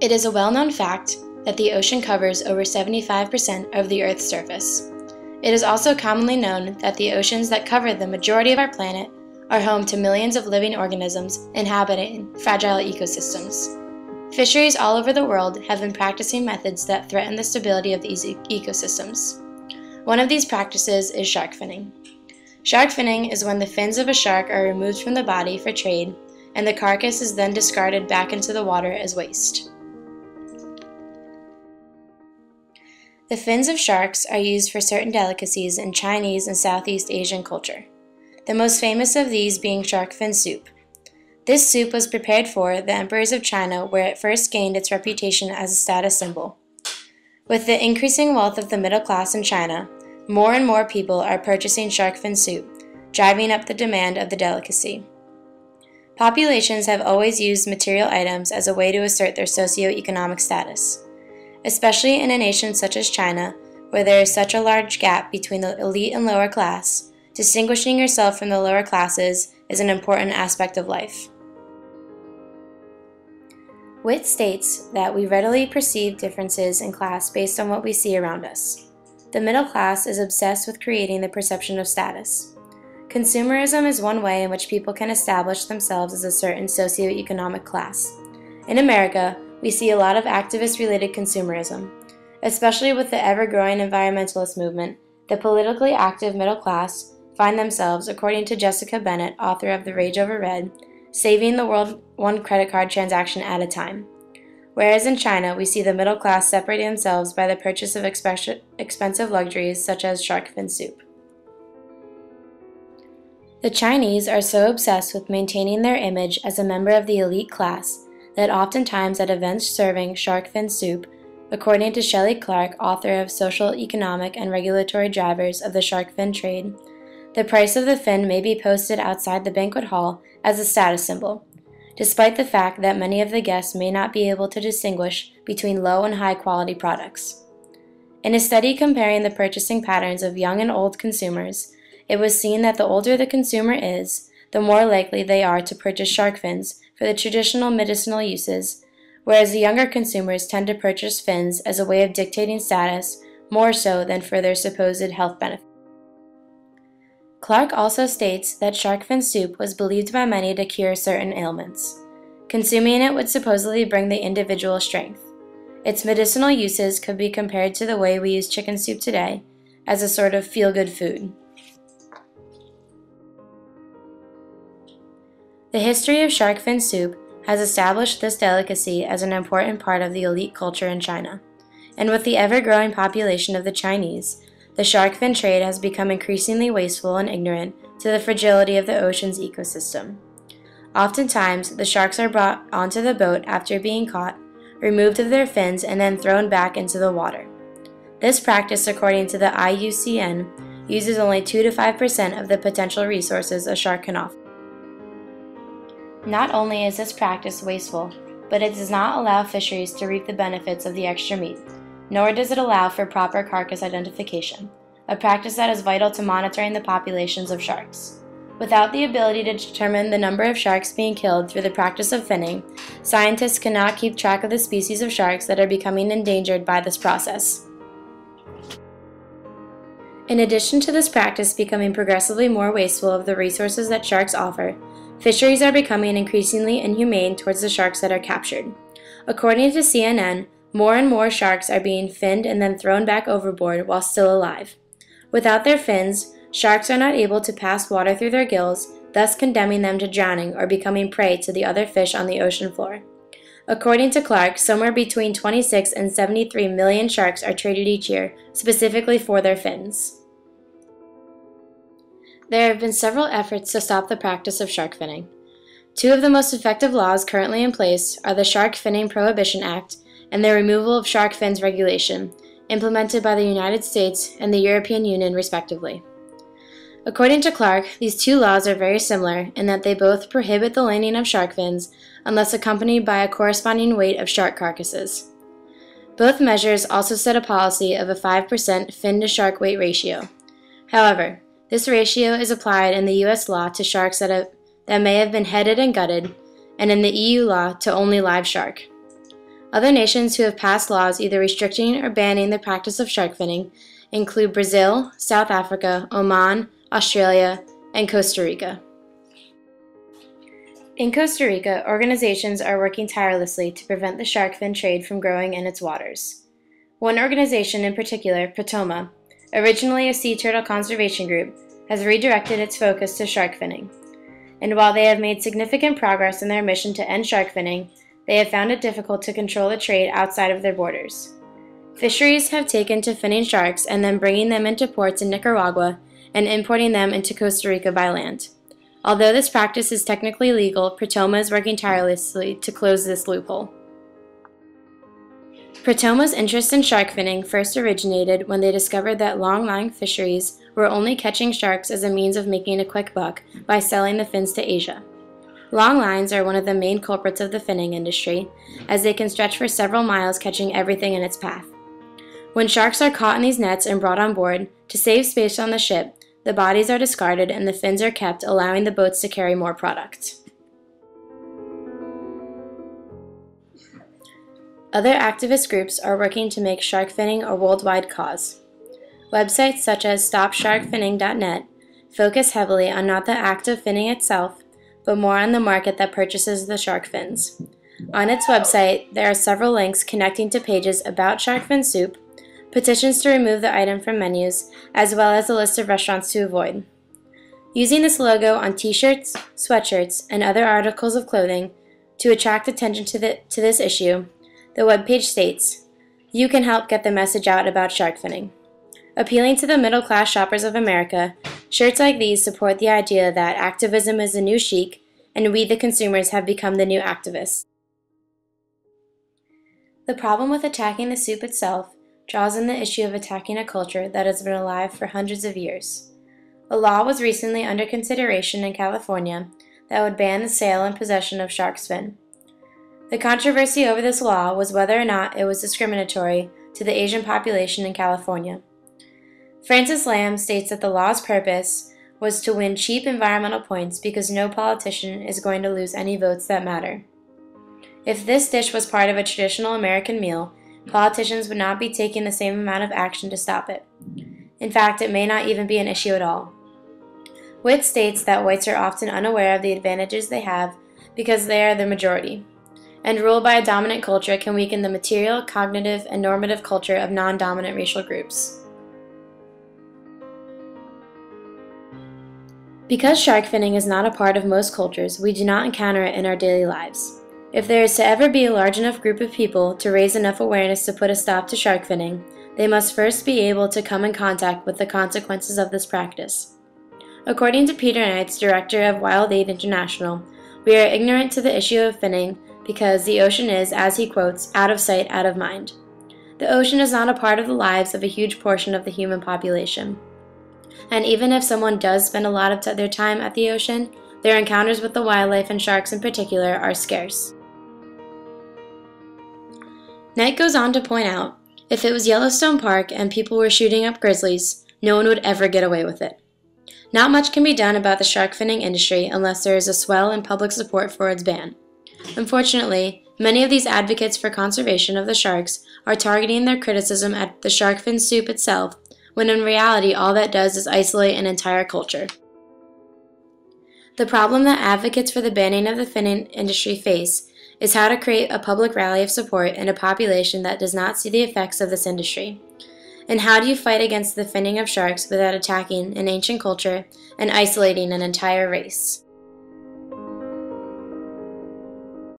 It is a well-known fact that the ocean covers over 75% of the Earth's surface. It is also commonly known that the oceans that cover the majority of our planet are home to millions of living organisms inhabiting fragile ecosystems. Fisheries all over the world have been practicing methods that threaten the stability of these ecosystems. One of these practices is shark finning. Shark finning is when the fins of a shark are removed from the body for trade, and the carcass is then discarded back into the water as waste. The fins of sharks are used for certain delicacies in Chinese and Southeast Asian culture, the most famous of these being shark fin soup. This soup was prepared for the emperors of China, where it first gained its reputation as a status symbol. With the increasing wealth of the middle class in China, more and more people are purchasing shark fin soup, driving up the demand of the delicacy. Populations have always used material items as a way to assert their socio-economic status, especially in a nation such as China, where there is such a large gap between the elite and lower class. Distinguishing yourself from the lower classes is an important aspect of life. Witt states that we readily perceive differences in class based on what we see around us. The middle class is obsessed with creating the perception of status. Consumerism is one way in which people can establish themselves as a certain socioeconomic class. In America, we see a lot of activist-related consumerism. Especially with the ever-growing environmentalist movement, the politically active middle class find themselves, according to Jessica Bennett, author of The Rage Over Red, saving the world one credit card transaction at a time. Whereas in China, we see the middle class separating themselves by the purchase of expensive luxuries such as shark fin soup. The Chinese are so obsessed with maintaining their image as a member of the elite class that oftentimes at events serving shark fin soup, according to Shelley Clark, author of Social, Economic, and Regulatory Drivers of the Shark Fin Trade, the price of the fin may be posted outside the banquet hall as a status symbol, despite the fact that many of the guests may not be able to distinguish between low and high quality products. In a study comparing the purchasing patterns of young and old consumers, it was seen that the older the consumer is, the more likely they are to purchase shark fins for the traditional medicinal uses, whereas the younger consumers tend to purchase fins as a way of dictating status more so than for their supposed health benefits. Clark also states that shark fin soup was believed by many to cure certain ailments. Consuming it would supposedly bring the individual strength. Its medicinal uses could be compared to the way we use chicken soup today, as a sort of feel-good food. The history of shark fin soup has established this delicacy as an important part of the elite culture in China, and with the ever-growing population of the Chinese, the shark fin trade has become increasingly wasteful and ignorant to the fragility of the ocean's ecosystem. Oftentimes, the sharks are brought onto the boat after being caught, removed of their fins, and then thrown back into the water. This practice, according to the IUCN, uses only 2 to 5% of the potential resources a shark can offer. Not only is this practice wasteful, but it does not allow fisheries to reap the benefits of the extra meat, nor does it allow for proper carcass identification, a practice that is vital to monitoring the populations of sharks. Without the ability to determine the number of sharks being killed through the practice of finning, scientists cannot keep track of the species of sharks that are becoming endangered by this process. In addition to this practice becoming progressively more wasteful of the resources that sharks offer, fisheries are becoming increasingly inhumane towards the sharks that are captured. According to CNN, more and more sharks are being finned and then thrown back overboard while still alive. Without their fins, sharks are not able to pass water through their gills, thus condemning them to drowning or becoming prey to the other fish on the ocean floor. According to Clark, somewhere between 26 and 73 million sharks are traded each year, specifically for their fins. There have been several efforts to stop the practice of shark finning. Two of the most effective laws currently in place are the Shark Finning Prohibition Act and the Removal of Shark Fins Regulation, implemented by the United States and the European Union respectively. According to Clark, these two laws are very similar in that they both prohibit the landing of shark fins unless accompanied by a corresponding weight of shark carcasses. Both measures also set a policy of a 5% fin-to-shark weight ratio. However, this ratio is applied in the U.S. law to sharks that may have been headed and gutted, and in the EU law to only live shark. Other nations who have passed laws either restricting or banning the practice of shark finning include Brazil, South Africa, Oman, Australia, and Costa Rica. In Costa Rica, organizations are working tirelessly to prevent the shark fin trade from growing in its waters. One organization in particular, Protoma, originally a sea turtle conservation group, has redirected its focus to shark finning. And while they have made significant progress in their mission to end shark finning, they have found it difficult to control the trade outside of their borders. Fisheries have taken to finning sharks and then bringing them into ports in Nicaragua and importing them into Costa Rica by land. Although this practice is technically legal, Protoma is working tirelessly to close this loophole. Protoma's interest in shark finning first originated when they discovered that long-line fisheries were only catching sharks as a means of making a quick buck by selling the fins to Asia. Long lines are one of the main culprits of the finning industry, as they can stretch for several miles catching everything in its path. When sharks are caught in these nets and brought on board, to save space on the ship, the bodies are discarded and the fins are kept, allowing the boats to carry more product. Other activist groups are working to make shark finning a worldwide cause. Websites such as StopSharkFinning.net focus heavily on not the act of finning itself, but more on the market that purchases the shark fins. On its website, there are several links connecting to pages about shark fin soup, petitions to remove the item from menus, as well as a list of restaurants to avoid. Using this logo on t-shirts, sweatshirts, and other articles of clothing to attract attention to this issue, the webpage states, "You can help get the message out about shark finning." Appealing to the middle-class shoppers of America, shirts like these support the idea that activism is the new chic, and we, the consumers, have become the new activists. The problem with attacking the soup itself draws in the issue of attacking a culture that has been alive for hundreds of years. A law was recently under consideration in California that would ban the sale and possession of shark's fin. The controversy over this law was whether or not it was discriminatory to the Asian population in California. Francis Lam states that the law's purpose was to win cheap environmental points because no politician is going to lose any votes that matter. If this dish was part of a traditional American meal, politicians would not be taking the same amount of action to stop it. In fact, it may not even be an issue at all. Witt states that whites are often unaware of the advantages they have because they are the majority, and rule by a dominant culture can weaken the material, cognitive, and normative culture of non-dominant racial groups. Because shark finning is not a part of most cultures, we do not encounter it in our daily lives. If there is to ever be a large enough group of people to raise enough awareness to put a stop to shark finning, they must first be able to come in contact with the consequences of this practice. According to Peter Knights, director of Wild Aid International, we are ignorant to the issue of finning because the ocean is, as he quotes, out of sight, out of mind. The ocean is not a part of the lives of a huge portion of the human population. And even if someone does spend a lot of their time at the ocean, their encounters with the wildlife and sharks in particular are scarce. Knight goes on to point out, if it was Yellowstone Park and people were shooting up grizzlies, no one would ever get away with it. Not much can be done about the shark finning industry unless there is a swell in public support for its ban. Unfortunately, many of these advocates for conservation of the sharks are targeting their criticism at the shark fin soup itself, when in reality all that does is isolate an entire culture. The problem that advocates for the banning of the finning industry face is how to create a public rally of support in a population that does not see the effects of this industry. And how do you fight against the finning of sharks without attacking an ancient culture and isolating an entire race?